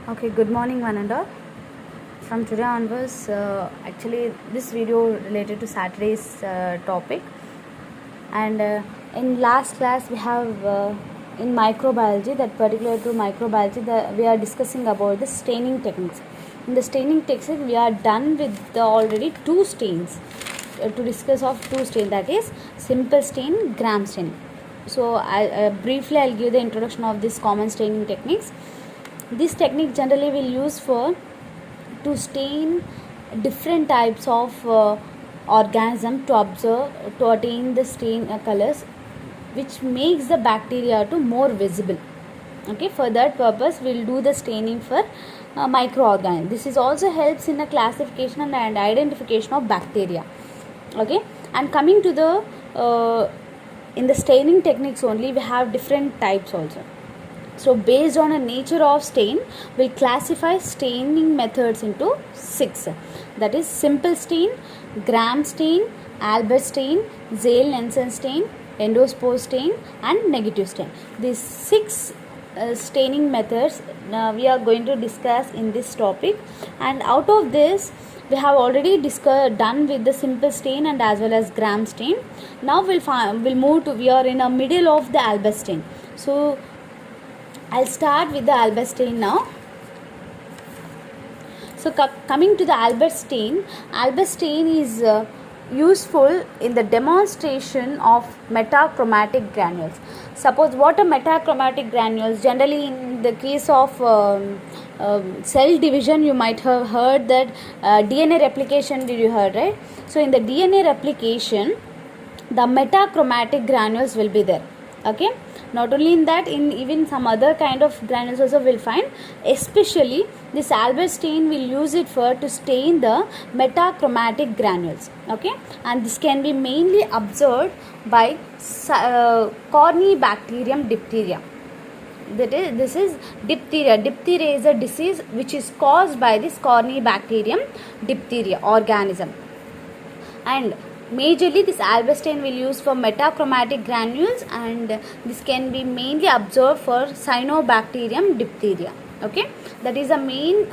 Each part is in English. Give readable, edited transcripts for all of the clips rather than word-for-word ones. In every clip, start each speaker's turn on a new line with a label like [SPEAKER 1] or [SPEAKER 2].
[SPEAKER 1] Okay, good morning one and all. From today onwards, actually this video related to Saturday's topic, and in last class we have in microbiology, that particular to microbiology, we are discussing about the staining techniques. In the staining technique we are done with the already two stains, to discuss of two stains, that is simple stain, gram stain. So briefly I'll give the introduction of this common staining techniques. This technique generally will use for to stain different types of organism to observe, to attain the stain colors which makes the bacteria to more visible. Okay, for that purpose we'll do the staining for microorganisms. This is also helps in the classification and identification of bacteria. Okay, and coming to the in the staining techniques only, we have different types also. So based on a nature of stain, we'll classify staining methods into 6. That is simple stain, gram stain, Albert stain, Zale-Nelson stain, endospore stain and negative stain. These 6 staining methods we are going to discuss in this topic, and out of this we have already done with the simple stain and as well as gram stain. Now we'll move to, we are in the middle of the Albert stain. So I'll start with the Albert stain now. So coming to the Albert stain is useful in the demonstration of metachromatic granules. Suppose what are metachromatic granules? Generally in the case of cell division, you might have heard that DNA replication, did you heard, right? So in the DNA replication, the metachromatic granules will be there. Okay, not only in that, in even some other kind of granules also will find. Especially this Albert stain will use it for to stain the metachromatic granules. Okay, and this can be mainly observed by Corynebacterium diphtheria. This is diphtheria. Diphtheria is a disease which is caused by this Corynebacterium diphtheria organism. And majorly this Albert stain will use for metachromatic granules, and this can be mainly observed for Cyanobacterium diphtheria. Okay, that is the main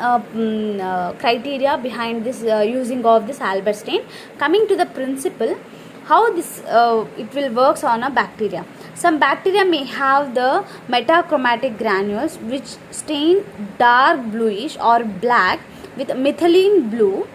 [SPEAKER 1] criteria behind this using of this Albert stain. Coming to the principle, how this it will works on a bacteria. Some bacteria may have the metachromatic granules which stain dark bluish or black with methylene blue,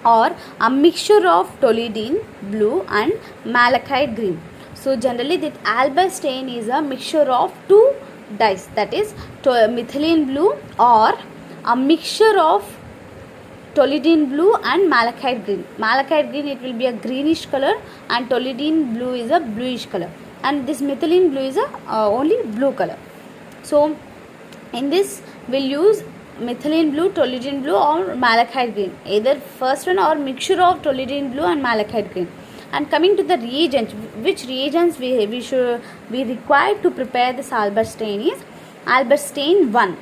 [SPEAKER 1] or a mixture of toluidine blue and malachite green. So generally the Albert stain is a mixture of two dyes, that is methylene blue or a mixture of toluidine blue and malachite green. Malachite green, it will be a greenish color, and toluidine blue is a bluish color, and this methylene blue is a only blue color. So in this we'll use methylene blue, toluidine blue or malachite green, either first one or mixture of toluidine blue and malachite green. And coming to the reagents, which reagents we require to prepare this Albert stain is Albert stain 1.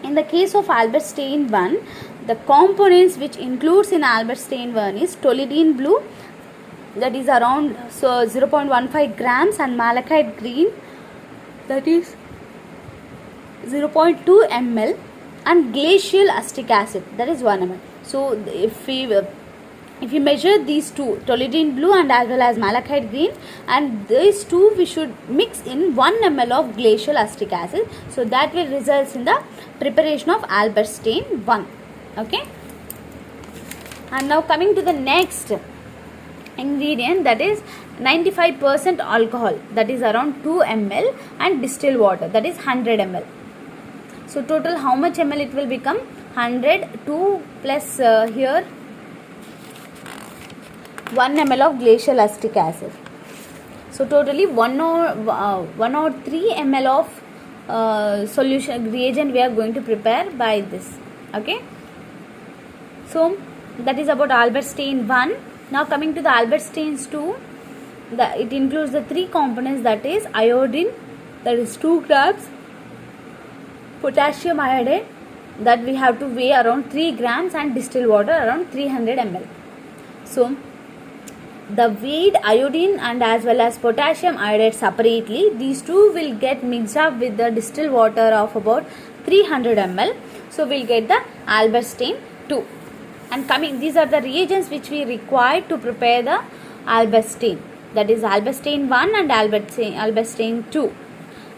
[SPEAKER 1] In the case of Albert stain 1, the components which includes in Albert stain 1 is toluidine blue, that is around 0.15 grams, and malachite green, that is 0.2 ml, and glacial acetic acid, that is 1 ml. So if we measure these two, toluidine blue and as well as malachite green, and these two we should mix in 1 ml of glacial acetic acid, so that will result in the preparation of Albert stain 1. Okay, and now coming to the next ingredient, that is 95% alcohol, that is around 2 ml, and distilled water, that is 100 ml. So total how much ml it will become? 100, 2 plus here 1 ml of glacial acetic acid. So totally 103 ml of solution reagent we are going to prepare by this. Okay, so that is about Albert stain 1. Now coming to the Albert stains 2, it includes the 3 components, that is iodine, that is 2 grams, potassium iodide, that we have to weigh around 3 grams, and distilled water around 300 ml. So the weighed iodine and as well as potassium iodide separately, these two will get mixed up with the distilled water of about 300 ml. So we'll get the Albert stain 2. And these are the reagents which we require to prepare the Albert stain. That is Albert stain 1 and Albert stain 2.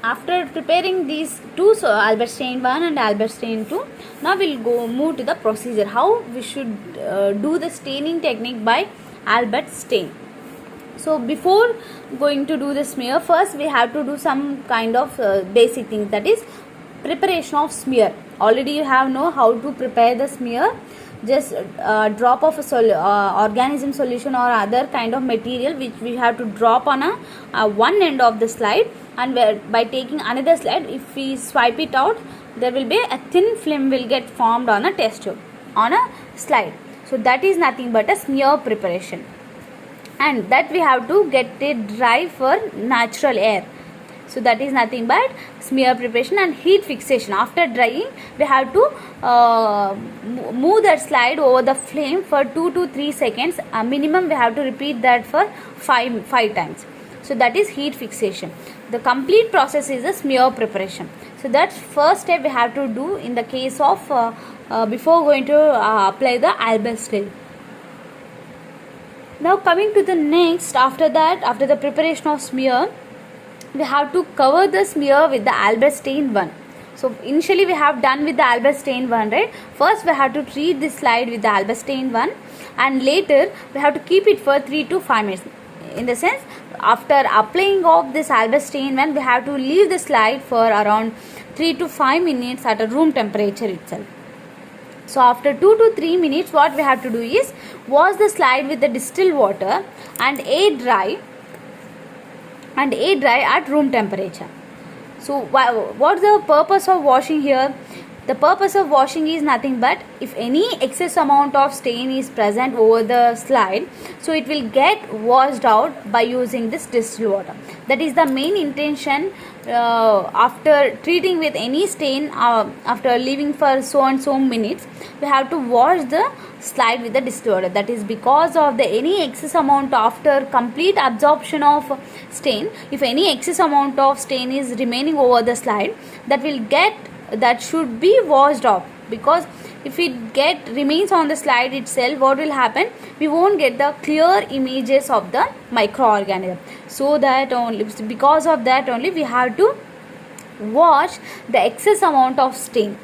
[SPEAKER 1] After preparing these two, so Albert stain 1 and Albert stain 2, now we'll move to the procedure how we should do the staining technique by Albert stain. So before going to do the smear, first we have to do some kind of basic things, that is preparation of smear. Already you have know how to prepare the smear. Just drop of a organism solution or other kind of material which we have to drop on a one end of the slide, and by taking another slide, if we swipe it out, there will be a thin film will get formed on a test tube on a slide. So that is nothing but a smear preparation, and that we have to get it dry for natural air. So that is nothing but smear preparation. And heat fixation, after drying we have to move that slide over the flame for 2 to 3 seconds. Minimum we have to repeat that for 5 times. So that is heat fixation. The complete process is a smear preparation. So that's first step we have to do in the case of before going to apply the Albert stain. Now coming to the next, after the preparation of smear, we have to cover the smear with the Albert stain 1. So initially we have done with the Albert stain 1, right? First we have to treat this slide with the Albert stain 1, and later we have to keep it for 3 to 5 minutes. In the sense, after applying of this Albert stain 1, we have to leave the slide for around 3 to 5 minutes at a room temperature itself. So after 2 to 3 minutes, what we have to do is wash the slide with the distilled water and air dry at room temperature. So what's the purpose of washing here? The purpose of washing is nothing but if any excess amount of stain is present over the slide, so it will get washed out by using this distilled water. That is the main intention. After treating with any stain, after leaving for so and so minutes, we have to wash the slide with the distilled water. That is because of the any excess amount after complete absorption of stain. If any excess amount of stain is remaining over the slide, that should be washed off, because if it remains on the slide itself, what will happen? We won't get the clear images of the microorganism. So that only, because of that only, we have to wash the excess amount of stain.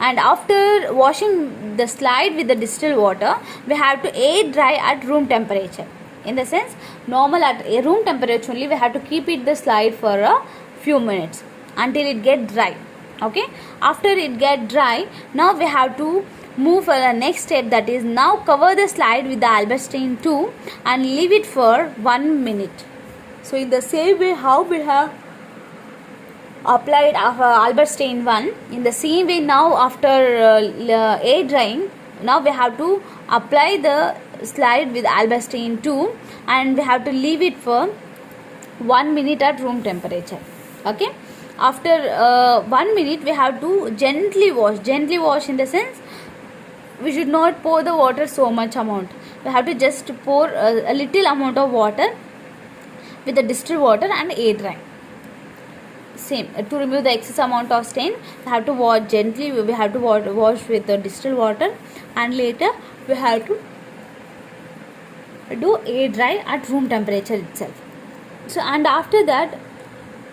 [SPEAKER 1] And after washing the slide with the distilled water, we have to air dry at room temperature. In the sense, normal at room temperature only, we have to keep the slide for a few minutes until it get dry. Okay, after it get dry, now we have to move for the next step, that is now cover the slide with the Albert stain 2 and leave it for 1 minute. So in the same way how we have applied Albert stain 1, in the same way now after air drying, now we have to apply the slide with Albert stain 2 and we have to leave it for 1 minute at room temperature. Okay, after 1 minute we have to gently wash in the sense, we should not pour the water so much amount. We have to just pour a little amount of water with the distilled water and air dry. Same, to remove the excess amount of stain, we have to wash gently. We have to wash with the distilled water, and later we have to do air dry at room temperature itself. So and after that,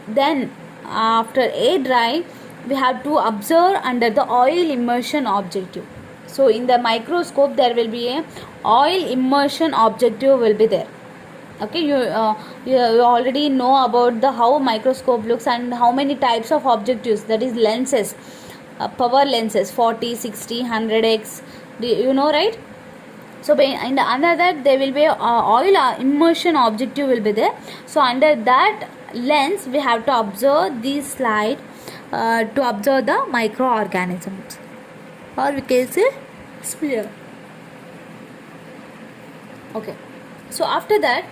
[SPEAKER 1] then after air dry, we have to observe under the oil immersion objective. So in the microscope there will be a oil immersion objective will be there. Okay, you already know about the how microscope looks and how many types of objectives, that is lenses, power lenses 40, 60, 100x, you know, right? So in the under that there will be oil immersion objective will be there. So under that lens we have to observe this slide to observe the microorganisms, or we can say smear. Okay, so after that,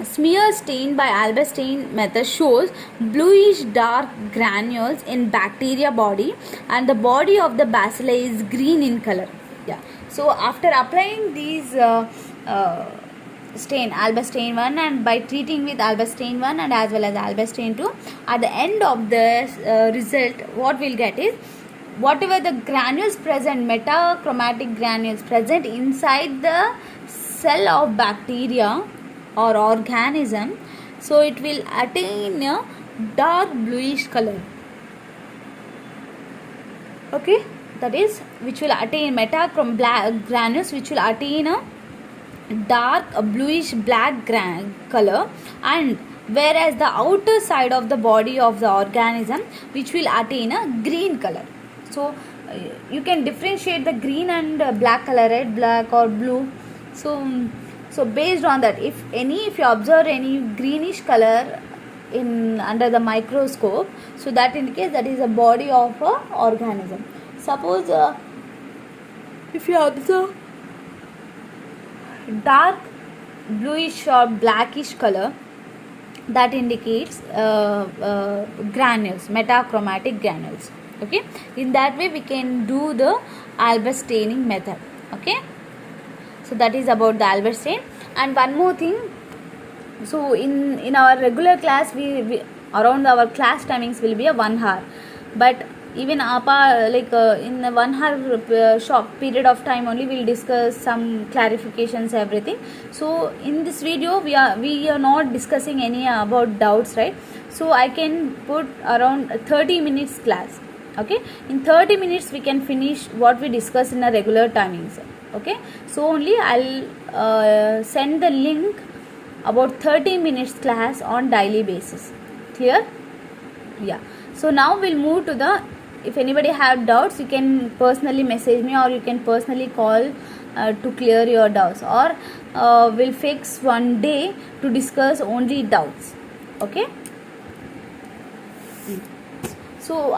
[SPEAKER 1] smear stain by Albert stain method shows bluish dark granules in bacteria body, and the body of the bacilli is green in color. Yeah, so after applying these stain albastane 1, and by treating with albastane 1 and as well as albastane 2, at the end of the result what we'll get is whatever the granules present, metachromatic granules present inside the cell of bacteria or organism, so it will attain a dark bluish color. Okay, that is which will attain metachrom granules which will attain a dark bluish black color, and whereas the outer side of the body of the organism which will attain a green color. So you can differentiate the green and black color, red, black or blue. So based on that, if you observe any greenish color in under the microscope, so that indicates that is a body of a organism. Suppose if you observe dark bluish or blackish color, that indicates granules, metachromatic granules. Okay, in that way we can do the albastaining method. Okay, so that is about the albastane. And one more thing, so in our regular class we around our class timings will be a 1 hour, but even in the 1 hour short period of time only we'll discuss some clarifications, everything. So in this video we are not discussing any about doubts, right? So I can put around 30 minutes class. Okay, in 30 minutes we can finish what we discuss in a regular timings. Okay, so only I'll send the link about 30 minutes class on daily basis. Clear? Yeah. So now we'll move to the, if anybody have doubts, you can personally message me or you can personally call to clear your doubts, or we'll fix one day to discuss only doubts. Okay. So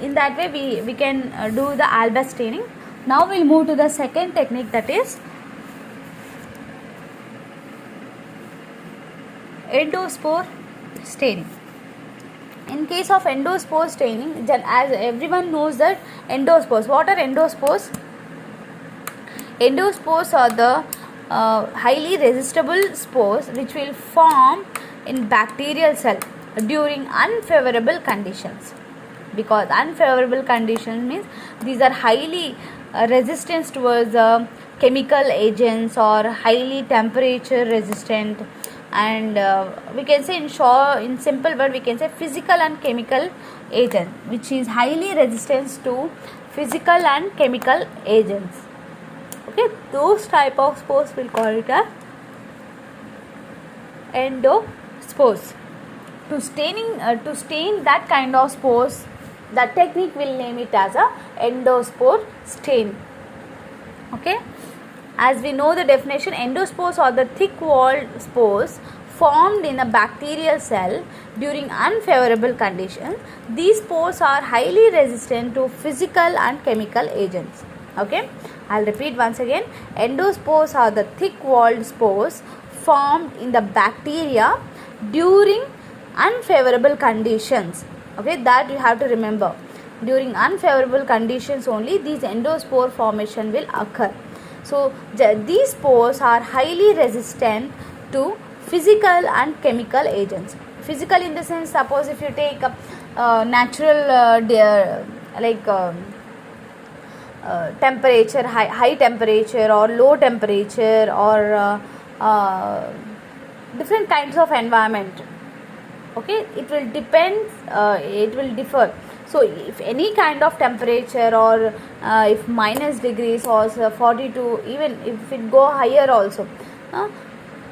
[SPEAKER 1] in that way we can do the albastaining. Now we'll move to the second technique, that is endospore staining. In case of endospore staining, as everyone knows that endospores, what are endospores? Endospores are the highly resistible spores which will form in bacterial cell during unfavorable conditions. Because unfavorable conditions means these are highly resistant towards chemical agents or highly temperature resistant, and we can say in simple word we can say physical and chemical agent, which is highly resistant to physical and chemical agents. Okay, those type of spores we'll call it as endospores. To stain that kind of spores, that technique will name it as a endospore stain. Okay, as we know the definition, endospores are the thick walled spores formed in a bacterial cell during unfavorable conditions. These spores are highly resistant to physical and chemical agents. Okay, I'll repeat once again. Endospores are the thick walled spores formed in the bacteria during unfavorable conditions. Okay, that you have to remember. During unfavorable conditions only these endospore formation will occur. So these spores are highly resistant to physical and chemical agents. Physical in the sense, suppose if you take natural temperature, high temperature or low temperature, or different kinds of environment. Okay, it will depend, it will differ. So if any kind of temperature, or if minus degrees or 42, even if it go higher also,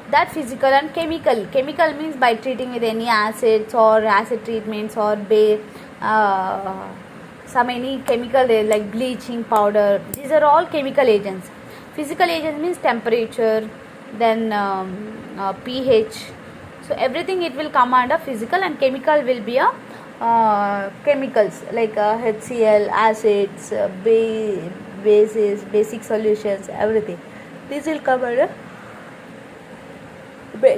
[SPEAKER 1] that physical and chemical means by treating with any acids or acid treatments or some any chemical like bleaching powder, these are all chemical agents. Physical agents means temperature, then pH. So everything it will come under physical, and chemical will be a chemicals like HCl, acids, bases, basic solutions, everything. This will come under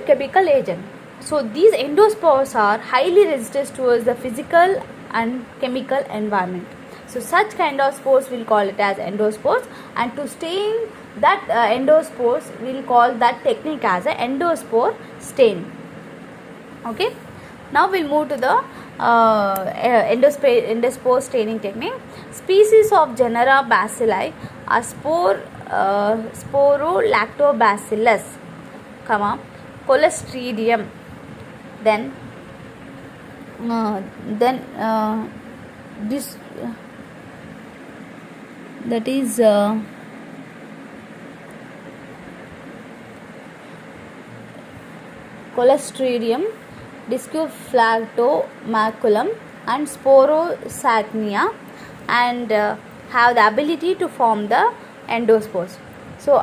[SPEAKER 1] chemical agent. So these endospores are highly resistant towards the physical and chemical environment. So such kind of spores we'll call it as endospores, and to stain that endospores we'll call that technique as a endospore staining. Okay, now we'll move to the endospore staining technique. Species of genera Bacilli are Sporolactobacillus, Clostridium, then this that is Clostridium, Discoflagtomaculum, and Sporosacnia, and have the ability to form the endospores. So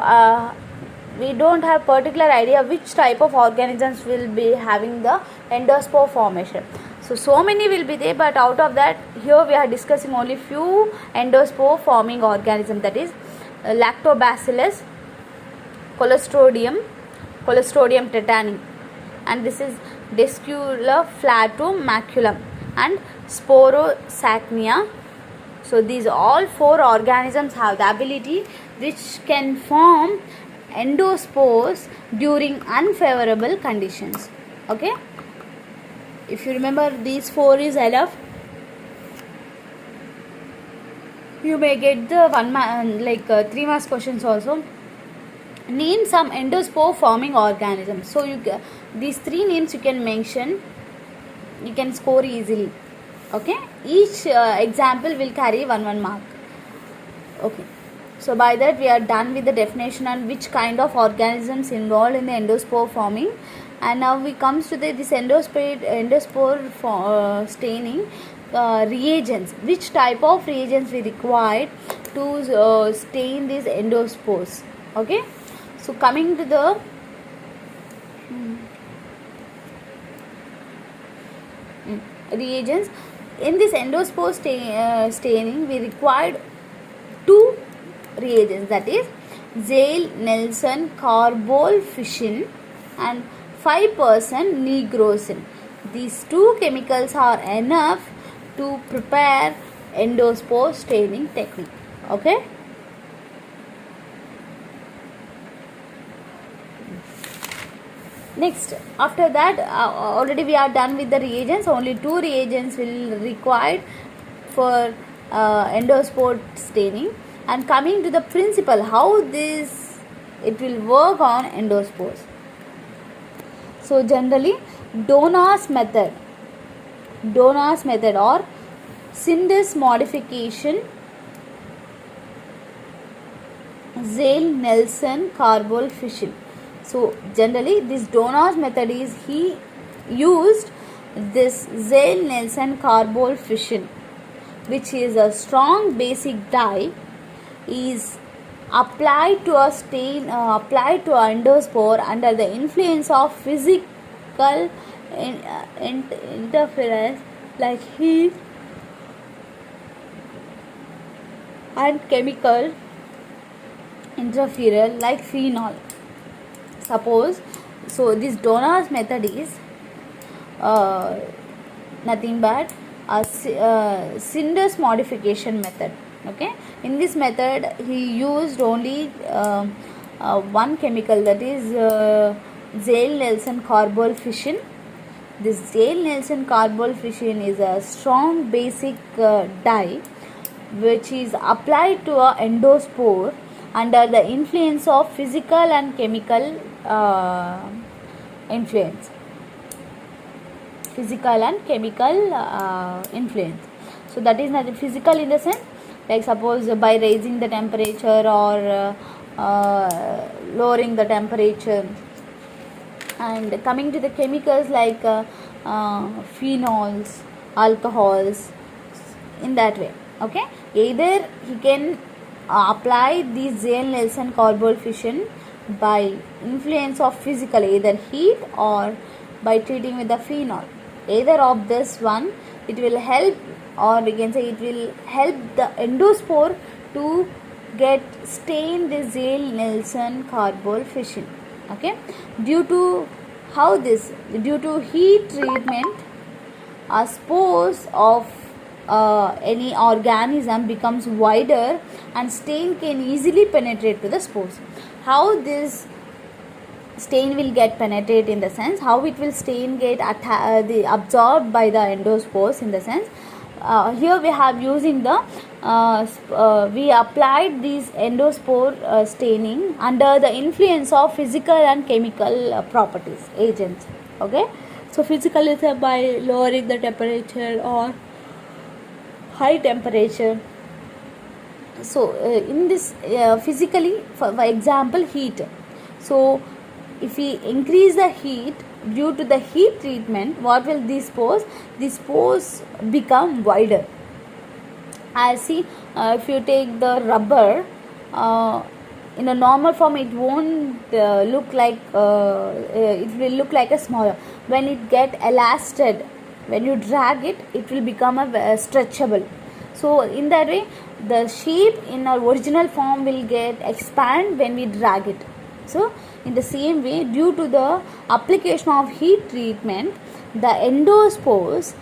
[SPEAKER 1] we don't have particular idea which type of organisms will be having the endospore formation. So many will be there, but out of that, here we are discussing only few endospore forming organisms, that is Lactobacillus, Clostridium tetani, and this is Discoflagtomaculum and Sporosacnia. So these all 4 organisms have the ability which can form endospores during unfavorable conditions. Okay, if you remember these 4 is enough, you may get the 3 marks questions also. Name some endospore forming organisms. So these 3 names you can mention, you can score easily. Okay, each example will carry 1 mark. Okay, so by that we are done with the definition on which kind of organisms involved in the endospore forming. And now we comes to this endospore staining reagents. Which type of reagents we required to stain these endospores. Okay, so coming to the reagents. In this endospore staining, we required 2 reagents, that is Zale-Nelson carbol fission and 5% negrosin. These 2 chemicals are enough to prepare endospore staining technique. Okay. Next, after that, already we are done with the reagents. Only 2 reagents will required for endospore staining. And coming to the principle, how it will work on endospores. So generally, Donnas method or Syndes modification, Zale-Nelson carbol fission. So generally this Donnas method is he used this Zale-Nelson carbol fission, which is a strong basic dye, is applied to a endospore under the influence of physical interference like heat and chemical interference like phenol. Suppose, so this Donnas method is nothing but a Syndes modification method. Okay, in this method he used only one chemical, that is Zale-Nelson carbol fission. This Zale-Nelson carbol fission is a strong basic dye which is applied to a endospore under the influence of physical and chemical influence. So that is not physical in the sense, like suppose by raising the temperature or lowering the temperature. And coming to the chemicals like phenols, alcohols, in that way. Okay, either he can apply the Zale-Nelson carbol fission by influence of physical, either heat or by treating with the phenol. Either of this one, it will help, or we can say it will help the endospore to get stained the Zale-Nelson carbol fission. Okay, due to heat treatment, spores of any organism becomes wider and stain can easily penetrate to the spores. How this stain will get penetrate, in the sense how it will stain get absorbed by the endospores, in the sense here we have using the we applied these endospore staining under the influence of physical and chemical properties agents. Okay, so physical is by lowering the temperature or high temperature. So in this physically, for example, heat. So if we increase the heat, due to the heat treatment, what will these pores? These pores become wider. As see, if you take the rubber, in a normal form it won't look like it will look like a smaller. When it get elasted, when you drag it, it will become a stretchable. So in that way, the shape in our original form will get expand when we drag it. So in the same way, due to the application of heat treatment, the endospores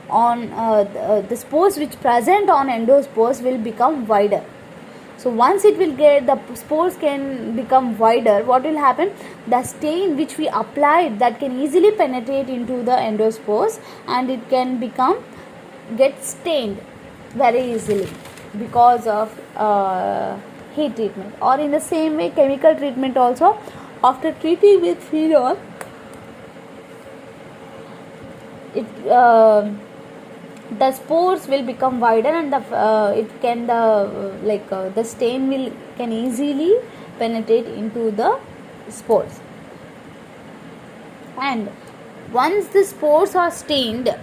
[SPEAKER 1] on the spores which present on endospores will become wider. So once it will get, the spores can become wider, what will happen? The stain which we applied, that can easily penetrate into the endospores and it can get stained very easily because of heat treatment. Or in the same way, chemical treatment also, after treating with phenol, the spores will become wider and the stain can easily penetrate into the spores. And once the spores are stained,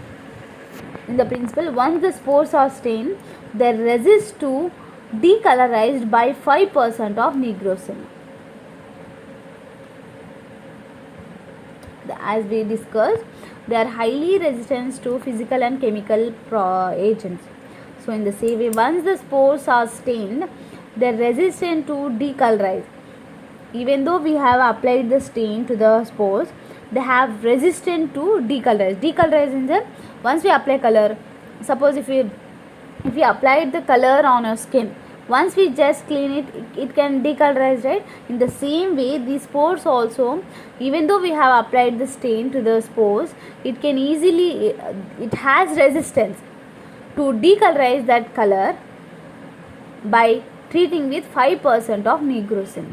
[SPEAKER 1] in the principle, once the spores are stained, they resist to decolorized by 5% of nigrosin. As we discussed, they are highly resistant to physical and chemical agents. So in the same way, once the spores are stained, they are resistant to decolorize. Even though we have applied the stain to the spores, they have resistant to decolorize. Decolorize in the, once we apply color, suppose if we applied the color on our skin, once we just clean it, it can decolorize, right? In the same way, these spores also, even though we have applied the stain to the spores, it can easily, it has resistance to decolorize that color by treating with 5% of nigrosin.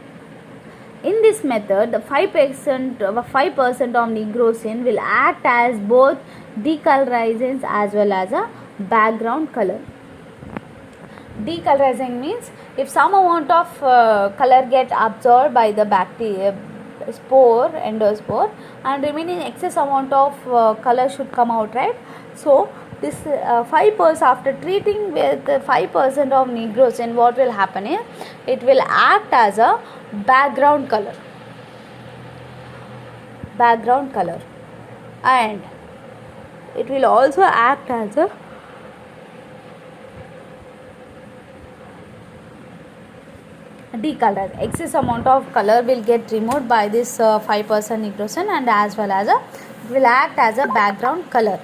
[SPEAKER 1] In this method, the 5% of nigrosin will act as both decolorizants as well as a background color. Decolorizing means if some amount of color get absorbed by the bacteria endospore, and remaining excess amount of color should come out, right? So this 5%, after treating with 5% of nigrosin, what will happen is it will act as a background color, and it will also act as a decolor. Excess amount of color will get removed by this 5% nigrosin, and as well as it will act as a background color.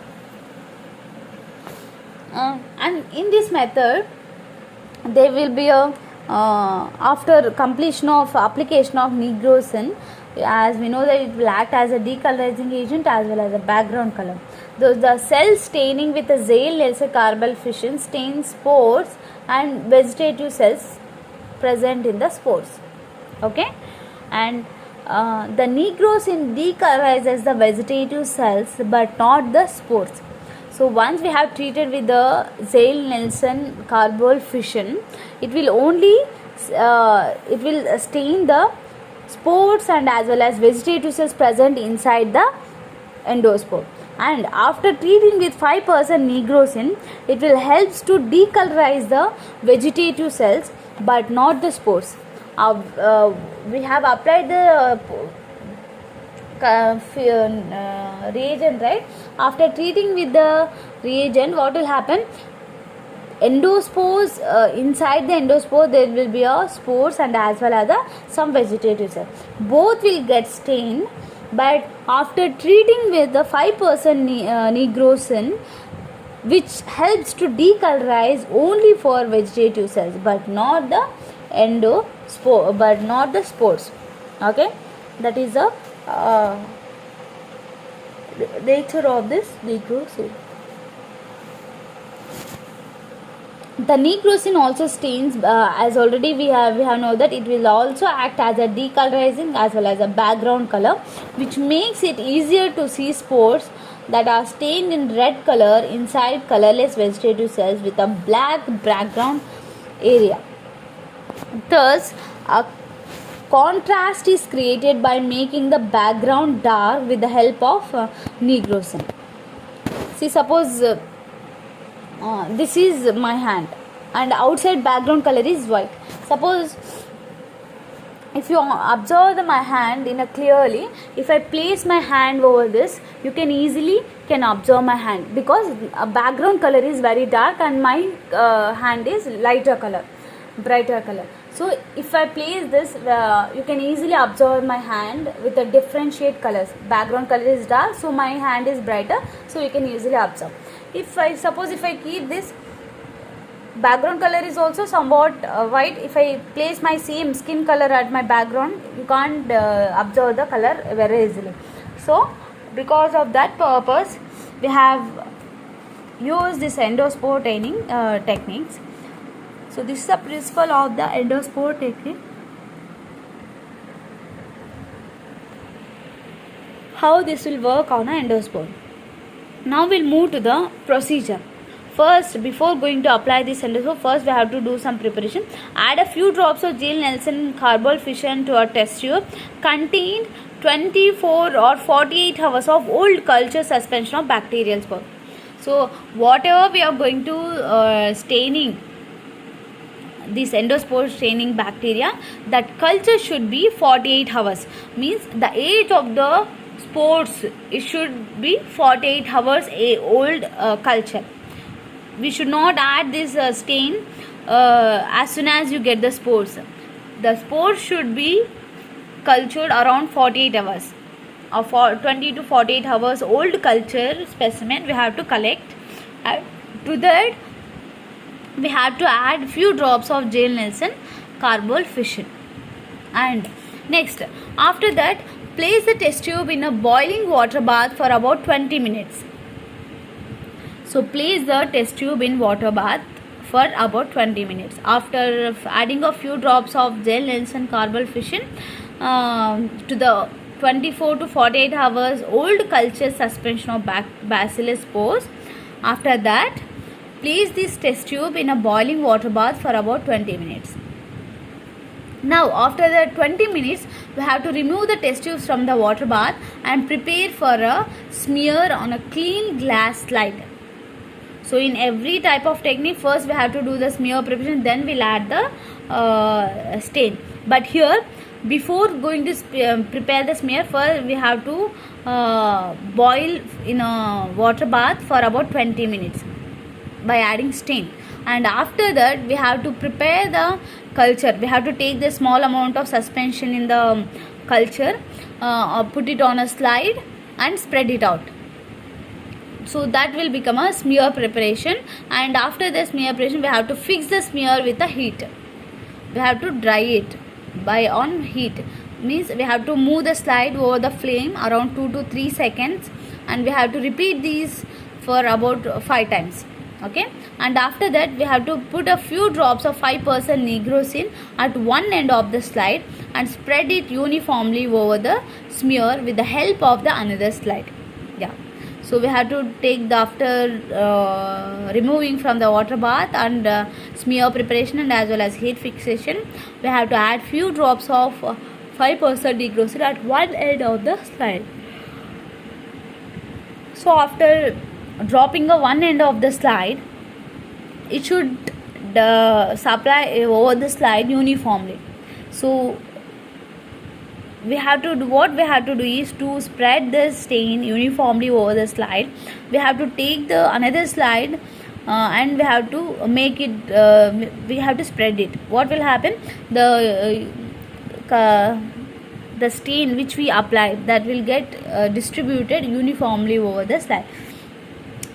[SPEAKER 1] And in this method, there will be a after completion of application of nigrosin, as we know that it will act as a decolorizing agent as well as a background color. The cell staining with a Zale-Nelson carbonyl fission stains spores and vegetative cells present in the spores. Okay, and the nigrosin decolorizes the vegetative cells but not the spores. So once we have treated with the Zale-Nelson carbonyl fission, it will only it will stain the spores and as well as vegetative cells present inside the endospore. And after treating with 5% nigrosin, it will helps to decolorize the vegetative cells but not the spores. We have applied the reagent, right? After treating with the reagent, what will happen? Endospores, inside the endospore there will be a spores and as well as some vegetative cells. Both will get stained But after treating with the 5% nigrosin, which helps to decolorize only for vegetative cells, but not the but not the spores. Okay, that is the nature of this nigrosin. The nigrosin also stains, as already we have known that it will also act as a decolorizing as well as a background color, which makes it easier to see spores that are stained in red color inside colorless vegetative cells with a black background area. Thus, a contrast is created by making the background dark with the help of nigrosin. See, suppose this is my hand and outside background color is white. Suppose if you observe my hand in a clearly, if I place my hand over this, you can easily observe my hand, because background color is very dark and my hand is lighter color, brighter color. So if I place this, you can easily observe my hand with the differentiate colors. Background color is dark, so my hand is brighter, so you can easily observe. If I keep this, background color is also somewhat white. If I place my same skin color at my background, you can't observe the color very easily. So because of that purpose, we have used this endospore staining techniques. So this is the principle of the endospore technique. How this will work on an endospore. Now we'll move to the procedure. First, before going to apply this endospore, first we have to do some preparation. Add a few drops of Gill-Nielsen carbol fission to a test tube. Contain 24 or 48 hours of old culture suspension of bacterial spore. So whatever we are going to staining, this endospore staining bacteria, that culture should be 48 hours. Means the age of the spores, it should be 48 hours old culture. We should not add this stain as soon as you get the spores. The spores should be cultured around 48 hours. For 20 to 48 hours old culture specimen we have to collect. To that we have to add few drops of Gill-Nielsen carbol fission. And next, after that, place the test tube in a boiling water bath for about 20 minutes. So place the test tube in water bath for about 20 minutes. After adding a few drops of Gill-Nielsen carbol fission to the 24 to 48 hours old culture suspension of bacillus spores, after that place this test tube in a boiling water bath for about 20 minutes. Now after the 20 minutes, we have to remove the test tubes from the water bath and prepare for a smear on a clean glass slide. So in every type of technique, first we have to do the smear preparation, then we'll add the stain. But here, before going to prepare the smear, first we have to boil in a water bath for about 20 minutes by adding stain. And after that we have to prepare the culture. We have to take the small amount of suspension in the culture, put it on a slide and spread it out. So that will become a smear preparation. And after the smear preparation, we have to fix the smear with the heat. We have to dry it by on heat. Means we have to move the slide over the flame around 2 to 3 seconds, and we have to repeat these for about 5 times. Okay, and after that we have to put a few drops of 5% nigrosin at one end of the slide and spread it uniformly over the smear with the help of the another slide. Yeah, so we have to take the after removing from the water bath and smear preparation and as well as heat fixation, we have to add few drops of 5% nigrosin at one end of the slide. So after dropping a one end of the slide, it should supply over the slide uniformly. So we have to do, what we have to do is to spread the stain uniformly over the slide. We have to take the another slide and we have to make it we have to spread it. What will happen, the the stain which we apply, that will get distributed uniformly over the slide.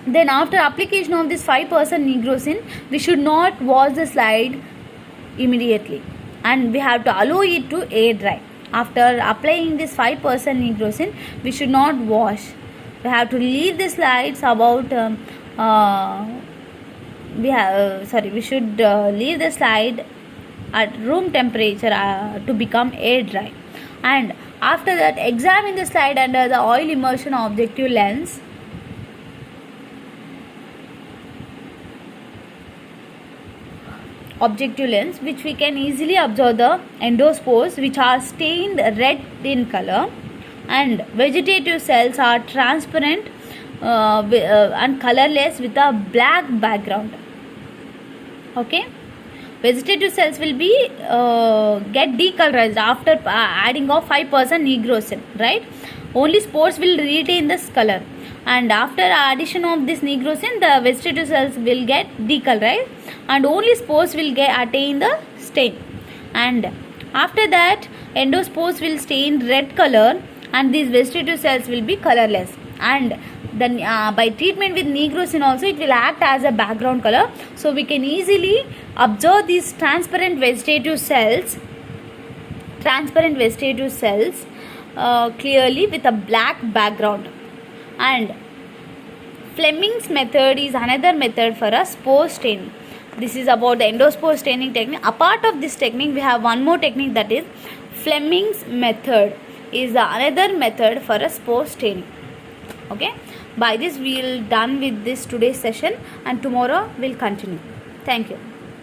[SPEAKER 1] Then after application of this 5% nigrosin, we should not wash the slide immediately, and we have to allow it to air dry. After applying this 5% nigrosin, we should not wash. We have to leave the slides about we should leave the slide at room temperature to become air dry. And after that, examine the slide under the oil immersion objective lens. Which we can easily observe the endospores, which are stained red in color, and vegetative cells are transparent and colorless with a black background. Okay, vegetative cells will be get decolorized after adding of 5% nigrosin, right? Only spores will retain this color, and after addition of this nigrosin, the vegetative cells will get decolorized, and only spores will attain the stain. And after that, endospores will stain red color, and these vegetative cells will be colorless. And then by treatment with nigrosin also, it will act as a background color, so we can easily observe these transparent vegetative cells clearly with a black background. And Fleming's method is another method for a spore staining. This is about the endospore staining technique. Apart of this technique, we have one more technique, that is Fleming's method is another method for a spore staining. Okay, by this we will done with this today's session, and tomorrow we'll continue. Thank you.